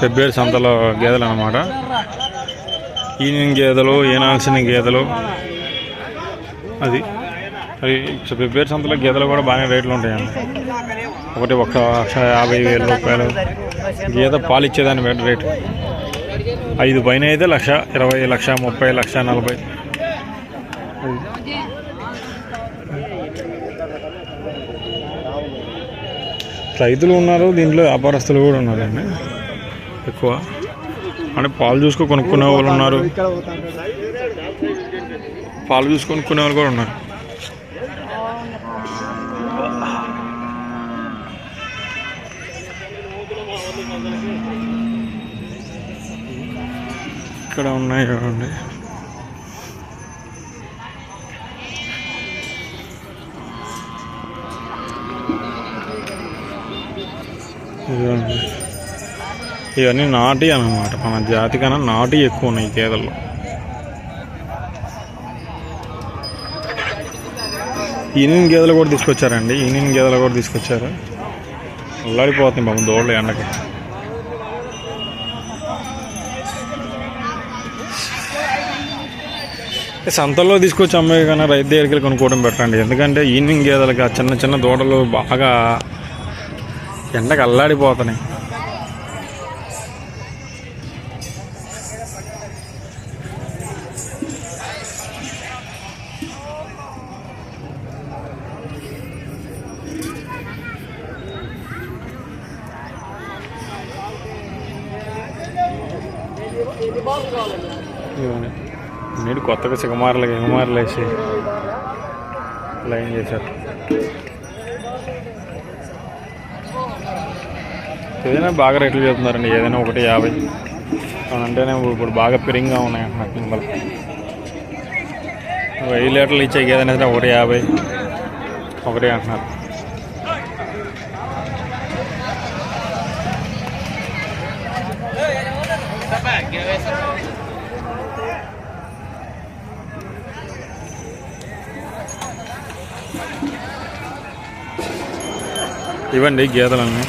పెబ్బేరు సంతలో గేదెలు అన్నమాట. ఈనింగ్ గేదెలు, ఈనాల్సిన గేదెలు. అది పెబ్బేరు సంతలో గేదెలు కూడా బాగానే రేట్లు ఉంటాయండి. ఒకటి 1,50,000 రూపాయలు గేదె పాలు ఇచ్చేదాన్ని రేటు. 5 పైన అయితే 1,20,000, 1,30,000, 1,40,000. రైతులు ఉన్నారు, దీంట్లో వ్యాపారస్తులు కూడా ఉన్నారండి ఎక్కువ. అంటే పాలు చూసుకొని కొనుక్కునే వాళ్ళు ఉన్నారు, పాలు చూసి కొనుక్కునే వాళ్ళు కూడా ఉన్నారు. ఇక్కడ ఉన్నాయి చూడండి. ఇవన్నీ నాటి అన్నమాట. మన జాతి కన్నా నాటి ఎక్కువ ఉన్నాయి గేదెల్లో. ఈనింగ్ గేదెలు కూడా తీసుకొచ్చారండి. ఈనింగ్ గేదెలు కూడా తీసుకొచ్చారు. అల్లాడిపోతుంది బాబు దోళ్ళు ఎండకి. సంతల్లో తీసుకొచ్చి అమ్మాయి కన్నా రైతు దగ్గరికి కొనుక్కోవడం పెట్టండి. ఎందుకంటే ఈనింగ్ గేదెలకి ఆ చిన్న చిన్న దూడలు బాగా ఎండకి అల్లాడిపోతున్నాయి. నీడు కొత్తగా సిగమారలు వేసి లైన్ చేశారు. ఏదైనా బాగా రేట్లు చెప్తున్నారండి. ఏదైనా 1,50 అంటేనే ఇప్పుడు బాగా పెరిగిగా ఉన్నాయి అంటున్నారు. 5 లీటర్లు ఇచ్చే ఏదైనా 1,50 ఒకటి అంటున్నారు. ఇవ్వండి గేదెలన్నీ.